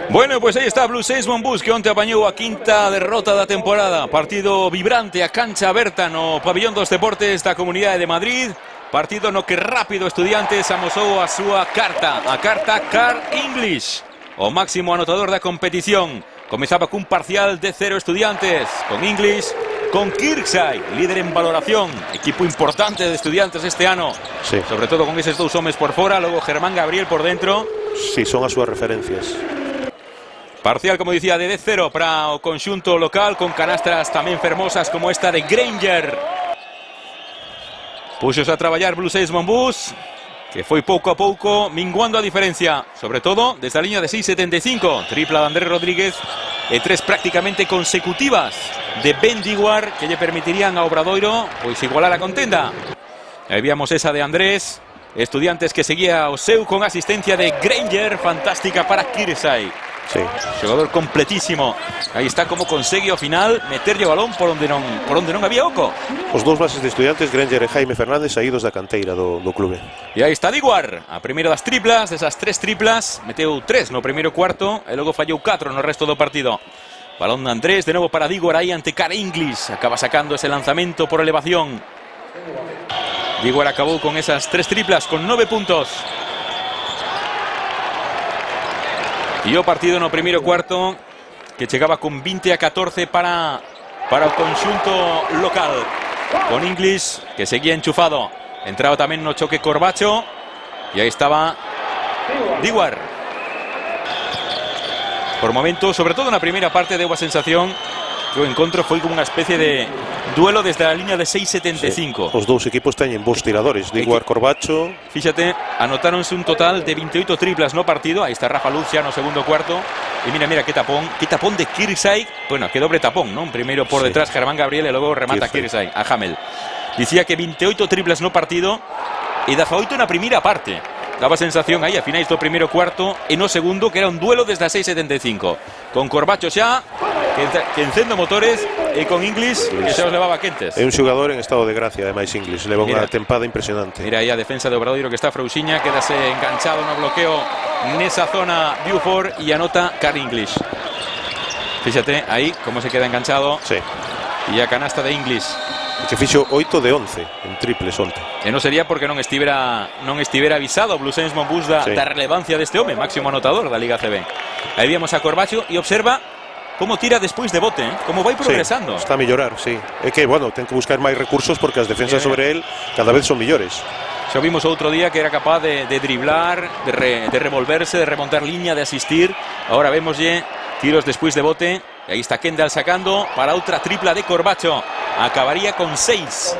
Bueno, pues aí está Bluesense Monbus, que onte apañou a quinta derrota da temporada. Partido vibrante a cancha aberta no Pabillón dos Deportes da Comunidade de Madrid. Partido no que rápido Estudiantes amosou a súa carta. A carta Carl English, o máximo anotador da competición. Comezaba cun parcial de 0 Estudiantes, con English, con Kirksay, líder en valoración. Equipo importante de Estudiantes este ano. Sí. Sobre todo con eses dous homes por fora, logo Germán Gabriel por dentro. Sí, son as súas referencias. Parcial, como dicía, de 10-0 para o conxunto local, con canastras tamén fermosas como esta de Granger. Puxos a traballar Bluesense Monbus, que foi pouco a pouco minguando a diferencia, sobre todo desde a liña de 6,75. Tripla de Andrés Rodríguez e 3 prácticamente consecutivas de Ben Diguar, que lle permitirían a Obradoiro pois igualar a contenda. Aí víamos esa de Andrés. Estudiantes que seguía o seu con asistencia de Granger, fantástica para Kirksay. Sí. Xogador completísimo. Aí está como consegue ao final meterlle o balón por onde non había oco. Os dous bases de Estudiantes, Granger e Jaime Fernández, saídos da canteira do clube. E aí está Diguar, a primeira das triplas, desas 3 triplas, meteu 3 no primeiro cuarto e logo fallou 4 no resto do partido. Balón de Andrés, de novo para Diguar aí ante Carl English, acaba sacando ese lanzamento por elevación. Diguar acabou con esas 3 triplas con 9 puntos. E o partido no primeiro cuarto que chegaba con 20-14 para o conxunto local, con English que seguía enchufado. Entraba tamén no choque Corbacho e aí estaba Diguar. Por momentos, sobre todo na primeira parte, deu a sensación que o encontro foi como unha especie de duelo desde a liña de 6,75. Sí. Os dous equipos teñen bons tiradores, Diguar, Corbacho. Fíxate, anotáronse un total de 28 triplas no partido. Aí está Rafa Luz xa no segundo cuarto. E mira que tapón de Kirksay. Bueno, que dobre tapón, non? Primeiro por detrás Germán Gabriel e logo remata Kirksay a Hamel. Dicía que 28 triplas no partido e 18 na primeira parte. Daba sensación aí a finais do primeiro cuarto e no segundo que era un duelo desde a 6,75. Con Corbacho xa que encendo motores e con English que xa os levaba quentes. É un xogador en estado de gracia, ademais English. Leva unha tempada impresionante. Mira aí a defensa de Obradoiro que está Frouxiña, quedase enganchado no bloqueo nesa zona Buford e anota Carl English. Fíxate aí como se queda enganchado. Sí. E a canasta de English, que fixo 8 de 11 en triples onte. E non sería porque non estivera avisado o Bluesense Monbus da relevancia deste home, máximo anotador da Liga CB. Aí víamos a Corbacho e observa como tira despois de bote, como vai progresando. Sí, está a mellorar, sí. É que, bueno, ten que buscar máis recursos porque as defensas sobre él cada vez son millores. Xa vimos outro día que era capaz de driblar, de revolverse, de remontar liña, de asistir. Ahora vémoslle tiros despois de bote. E aí está Kendall sacando para outra tripla de Corbacho. Acabaría con 6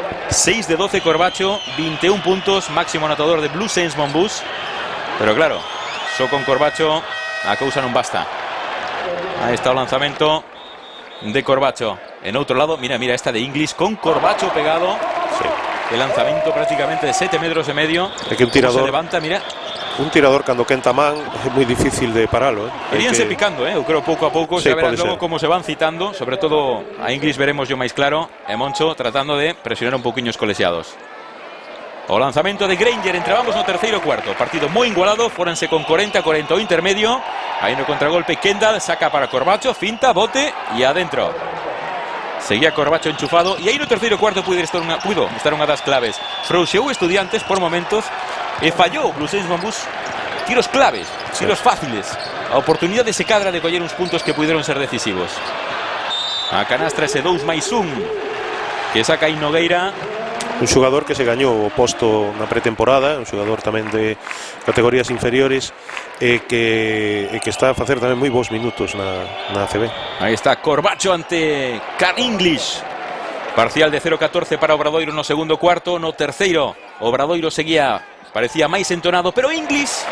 de 12 Corbacho, 21 puntos, máximo anotador de Bluesense Monbus. Pero claro, só con Corbacho a cousa non basta. Aí está o lanzamento de Corbacho. En outro lado, mira esta de English con Corbacho pegado. Sí. El lanzamento prácticamente de 7,5 metros. É que un tirador se levanta, mira. Un tirador cando quenta man é moi difícil de paralo. Iríanse picando, eu creo pouco a pouco. Sí, xa verás logo como se van citando. Sobre todo a English veremos yo máis claro. E Moncho tratando de presionar un poquinho os colexiados. O lanzamento de Granger. Entrábamos no terceiro cuarto. Partido moi igualado. Fóranse con 40-40 o intermedio. Aí no contragolpe Kendall saca para Corbacho. Finta, bote e adentro. Seguía Corbacho enchufado. E aí no terceiro cuarto pudo estar unha das claves. Frouxeu Estudiantes por momentos e fallou Bluesense Monbus tiros claves, tiros fáciles. A oportunidade se cadra de coller uns puntos que puderon ser decisivos. A canastra ese 2+1 que saca aí Nogueira. Un xogador que se gañou o posto na pretemporada, un xogador tamén de categorías inferiores e que está a facer tamén moi bons minutos na ACB. Aí está Corbacho ante Carl English. Parcial de 0-14 para Obradoiro no segundo cuarto. No terceiro Obradoiro seguía, parecía máis entonado, pero English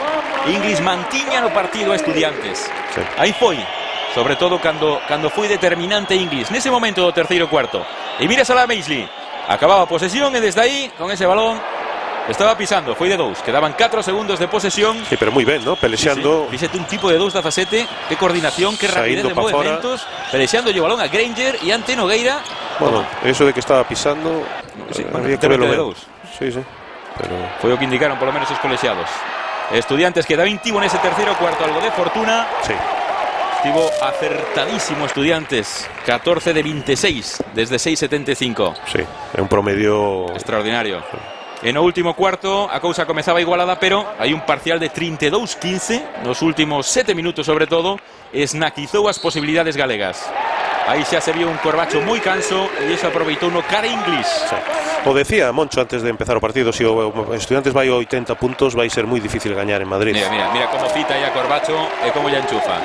mantiña no partido a Estudiantes. Sí. Aí foi, sobre todo cando foi determinante English nese momento do terceiro cuarto. E mira Salah Meisley, acababa a posesión e desde aí con ese balón estaba pisando, foi de 2, quedaban 4 segundos de posesión. Sí, pero moi ben, ¿no? Pelexando. Sí. Fíxate un tipo de 2-17, que coordinación, que rapidez de movimentos, pelexando o balón a Granger e ante Nogueira. Bueno, eso de que estaba pisando, sí, había que verlo ben. Sí, pero foi o que indicaron polo menos os colexiados. Estudiantes queda 21 en ese tercero cuarto, algo de fortuna. Sí. Estuvo acertadísimo Estudiantes, 14 de 26 desde 6,75. Sí, es un promedio extraordinario. En el último cuarto, a cousa comenzaba igualada, pero hay un parcial de 32-15, los últimos 7 minutos sobre todo, esnaquizou as posibilidades galegas. Aí xa se vio un Corbacho moi canso e iso aproveitou no cara English. Sí. O decía Moncho antes de empezar o partido, se o Estudiantes vai a 80 puntos vai ser moi difícil gañar en Madrid. Mira como cita ya Corbacho e como ya enchufa.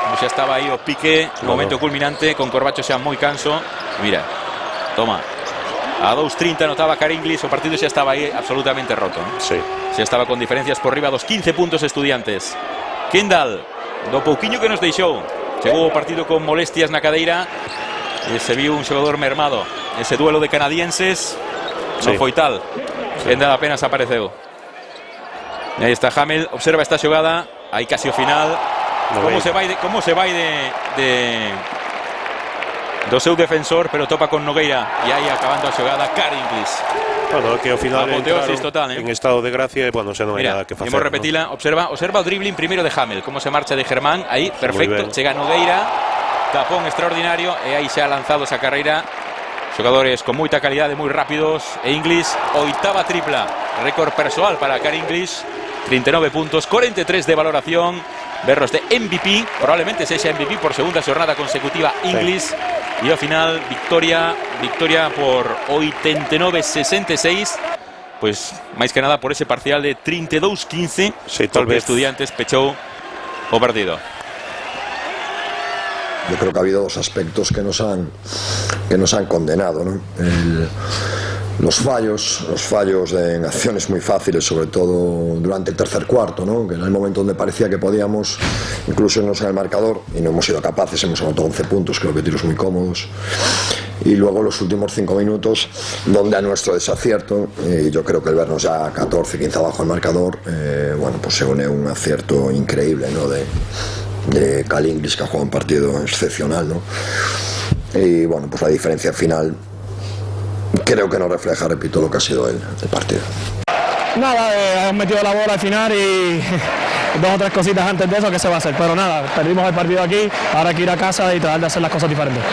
Como xa estaba aí o pique, no momento culminante, con Corbacho xa moi canso. Mira, toma. A 2.30 notaba cara English, o partido xa estaba aí absolutamente roto. Sí. Xa estaba con diferencias por riba dos 15 puntos Estudiantes. Kendall, do pouquiño que nos deixou, chegou o partido con molestias na cadeira e se viu un xogador mermado. Ese duelo de canadienses non foi tal. Kendall apenas apareceu. E aí está Hamel, observa esta xogada, aí casi o final. Como se vai do seu defensor, pero topa con Nogueira e aí acabando a xogada cara English. Bueno, que ao final total, en estado de gracia e bueno, xa non hai nada que facer. Imos repetila, ¿no? observa o dribbling primeiro de Hamel, como se marcha de Germán, aí perfecto, chega Nogueira, tapón extraordinario e aí xa ha lanzado esa carreira. Xogadores con moita calidade, moi rápidos, e English, oitava tripla, récord persoal para cara English, 39 puntos, 43 de valoración, berros de MVP, probablemente sexa MVP por segunda xornada consecutiva English. Sí. E ao final, victoria por 89-66, pues máis que nada por ese parcial de 32-15. Sí, tal vez Estudiantes pechou o partido. Yo creo que ha habido dos aspectos que nos han condenado, ¿no? Los fallos en acciones muy fáciles, sobre todo durante el tercer cuarto, ¿no? Que en el momento donde parecía que podíamos incluso irnos en el marcador y no hemos sido capaces, hemos anotado 11 puntos, creo que tiros muy cómodos. Y luego los últimos 5 minutos, donde a nuestro desacierto, yo creo que el vernos ya 14-15 abajo el marcador, bueno, pues se une un acierto increíble, ¿no? De Cal English, que ha jugado un partido excepcional, ¿no? Y bueno, pues la diferencia final creo que no refleja, repito, lo que ha sido el partido. Nada, hemos metido la bola al final y 2 o 3 cositas antes de eso que se va a hacer, pero nada, perdimos el partido aquí, ahora hay que ir a casa y tratar de hacer las cosas diferentes.